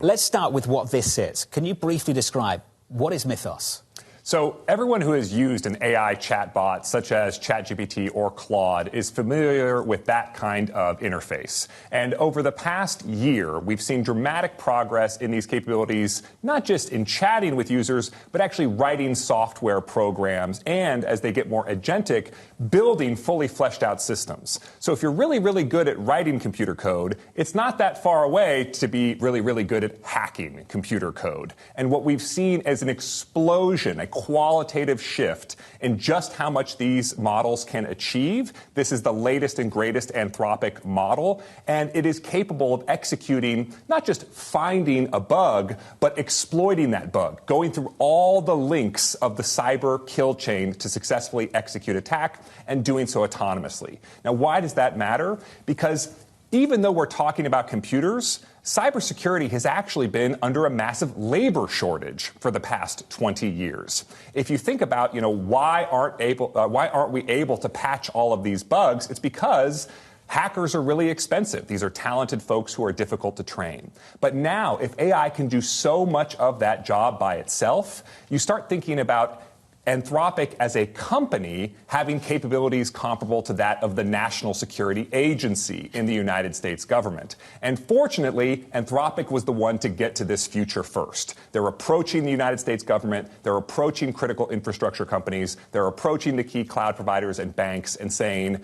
Let's start with what this is. Can you briefly describe what is Mythos? So everyone who has used an AI chatbot such as ChatGPT or Claude is familiar with that kind of interface. And over the past year, we've seen dramatic progress in these capabilities, not just in chatting with users, but actually writing software programs and, as they get more agentic, building fully fleshed out systems. So if you're really, really good at writing computer code, it's not that far away to be really, really good at hacking computer code. And what we've seen is an explosion, a qualitative shift in just how much these models can achieve. This is the latest and greatest Anthropic model, and it is capable of executing, not just finding a bug, but exploiting that bug, going through all the links of the cyber kill chain to successfully execute attack, and doing so autonomously. Now, why does that matter? Because even though we're talking about computers, cybersecurity has actually been under a massive labor shortage for the past 20 years. If you think about, why aren't we able to patch all of these bugs? It's because hackers are really expensive. These are talented folks who are difficult to train. But now, if AI can do so much of that job by itself, you start thinking about Anthropic as a company having capabilities comparable to that of the National Security Agency in the United States government. And fortunately, Anthropic was the one to get to this future first. They're approaching the United States government, they're approaching critical infrastructure companies, they're approaching the key cloud providers and banks and saying,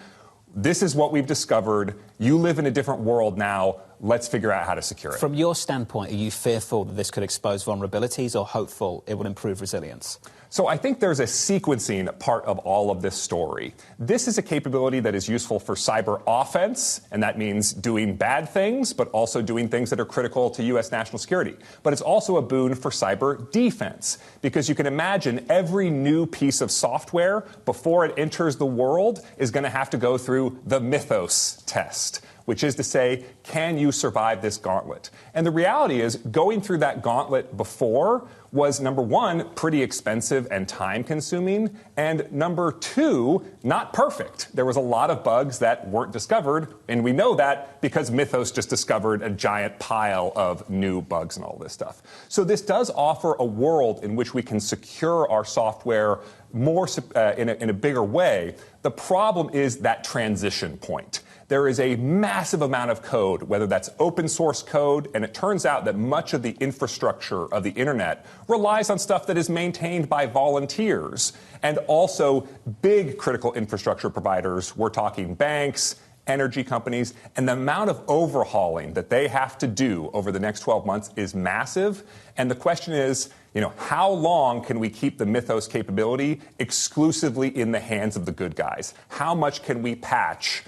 this is what we've discovered, you live in a different world now, let's figure out how to secure it. From your standpoint, are you fearful that this could expose vulnerabilities or hopeful it will improve resilience? So I think there's a sequencing part of all of this story. This is a capability that is useful for cyber offense, and that means doing bad things, but also doing things that are critical to U.S. national security. But it's also a boon for cyber defense, because you can imagine every new piece of software before it enters the world is going to have to go through the Mythos test, which is to say, can you survive this gauntlet? And the reality is, going through that gauntlet before was, number one, pretty expensive and time-consuming, and number two, not perfect. There was a lot of bugs that weren't discovered, and we know that because Mythos just discovered a giant pile of new bugs and all this stuff. So this does offer a world in which we can secure our software more in a bigger way. The problem is that transition point. There is a massive amount of code, whether that's open source code, and it turns out that much of the infrastructure of the internet relies on stuff that is maintained by volunteers, and also big critical infrastructure providers. We're talking banks, energy companies, and the amount of overhauling that they have to do over the next 12 months is massive. And the question is, how long can we keep the Mythos capability exclusively in the hands of the good guys? How much can we patch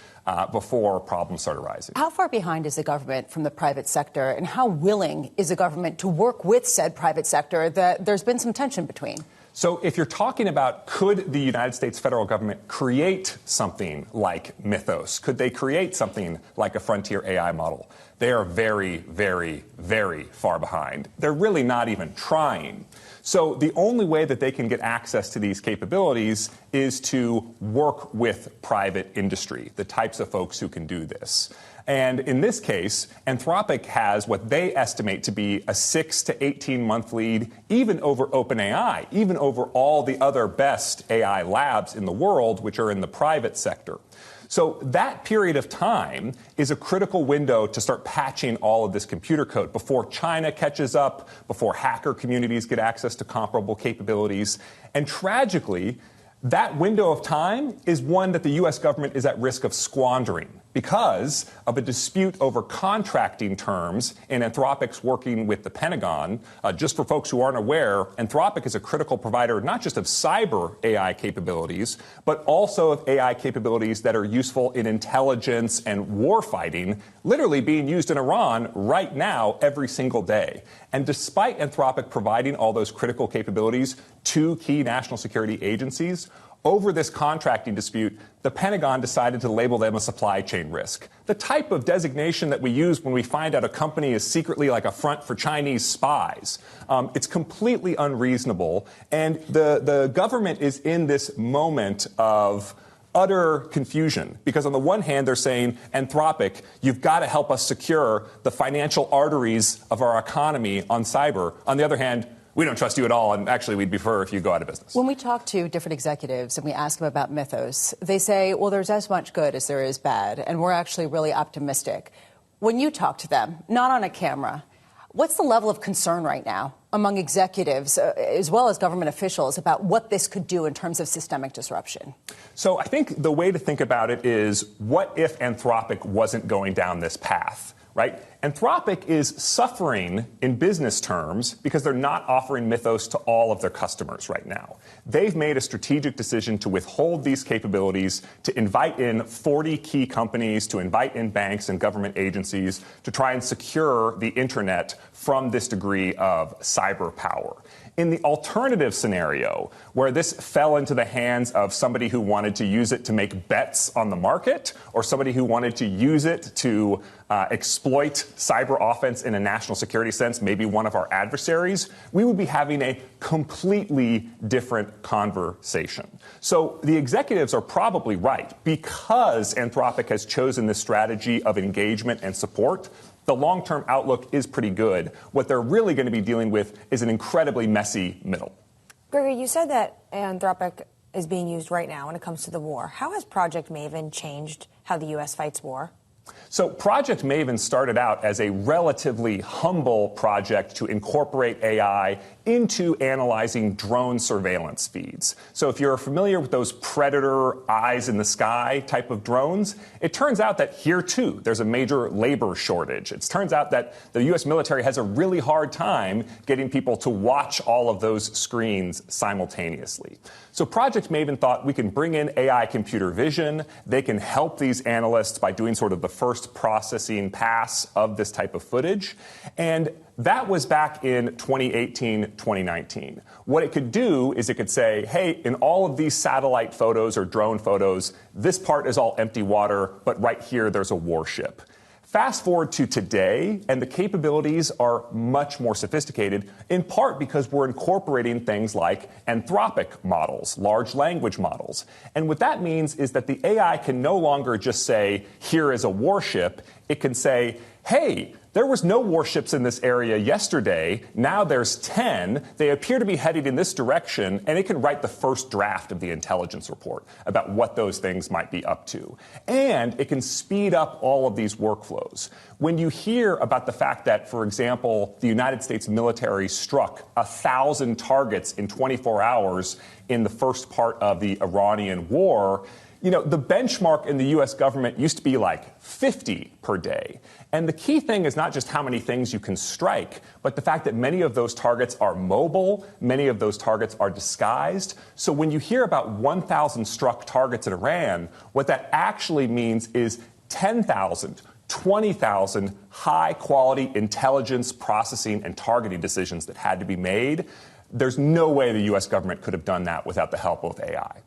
before problems start arising? How far behind is the government from the private sector, and how willing is the government to work with said private sector that there's been some tension between? So if you're talking about, could the United States federal government create something like Mythos? Could they create something like a frontier AI model? They are very, very, very far behind. They're really not even trying. So the only way that they can get access to these capabilities is to work with private industry, the types of folks who can do this. And in this case, Anthropic has what they estimate to be a 6 to 18-month lead, even over OpenAI, even over all the other best AI labs in the world, which are in the private sector. So that period of time is a critical window to start patching all of this computer code before China catches up, before hacker communities get access to comparable capabilities. And tragically, that window of time is one that the U.S. government is at risk of squandering because of a dispute over contracting terms in Anthropic's working with the Pentagon. Just for folks who aren't aware, Anthropic is a critical provider not just of cyber AI capabilities, but also of AI capabilities that are useful in intelligence and warfighting, literally being used in Iran right now every single day. And despite Anthropic providing all those critical capabilities to key national security agencies, over this contracting dispute, the Pentagon decided to label them a supply chain risk. The type of designation that we use when we find out a company is secretly like a front for Chinese spies. It's completely unreasonable. And the government is in this moment of utter confusion, because on the one hand, they're saying, Anthropic, you've got to help us secure the financial arteries of our economy on cyber. On the other hand, we don't trust you at all, and actually we'd prefer if you go out of business. When we talk to different executives and we ask them about Mythos, they say, well, there's as much good as there is bad, and we're actually really optimistic. When you talk to them, not on a camera, what's the level of concern right now among executives as well as government officials about what this could do in terms of systemic disruption? So I think the way to think about it is, what if Anthropic wasn't going down this path, right? Anthropic is suffering in business terms because they're not offering Mythos to all of their customers right now. They've made a strategic decision to withhold these capabilities, to invite in 40 key companies, to invite in banks and government agencies to try and secure the internet from this degree of cyber power. In the alternative scenario, where this fell into the hands of somebody who wanted to use it to make bets on the market, or somebody who wanted to use it to exploit cyber offense in a national security sense, maybe one of our adversaries, we would be having a completely different conversation. So the executives are probably right. Because Anthropic has chosen this strategy of engagement and support, the long-term outlook is pretty good. What they're really going to be dealing with is an incredibly messy middle. Gregory, you said that Anthropic is being used right now when it comes to the war. How has Project Maven changed how the U.S. fights war? So Project Maven started out as a relatively humble project to incorporate AI into analyzing drone surveillance feeds. So if you're familiar with those predator eyes in the sky type of drones, it turns out that here too there's a major labor shortage. It turns out that the U.S. military has a really hard time getting people to watch all of those screens simultaneously. So Project Maven thought, we can bring in AI computer vision. They can help these analysts by doing sort of the first processing pass of this type of footage. And that was back in 2018, 2019. What it could do is it could say, hey, in all of these satellite photos or drone photos, this part is all empty water, but right here there's a warship. Fast forward to today, and the capabilities are much more sophisticated, in part because we're incorporating things like Anthropic models, large language models. And what that means is that the AI can no longer just say, here is a warship. It can say, hey, there was no warships in this area yesterday. Now there's 10. They appear to be headed in this direction, and it can write the first draft of the intelligence report about what those things might be up to. And it can speed up all of these workflows. When you hear about the fact that, for example, the United States military struck 1,000 targets in 24 hours in the first part of the Iranian war, you know, the benchmark in the U.S. government used to be like 50 per day. And the key thing is not just how many things you can strike, but the fact that many of those targets are mobile, many of those targets are disguised. So when you hear about 1,000 struck targets in Iran, what that actually means is 10,000, 20,000 high-quality intelligence processing and targeting decisions that had to be made. There's no way the U.S. government could have done that without the help of AI.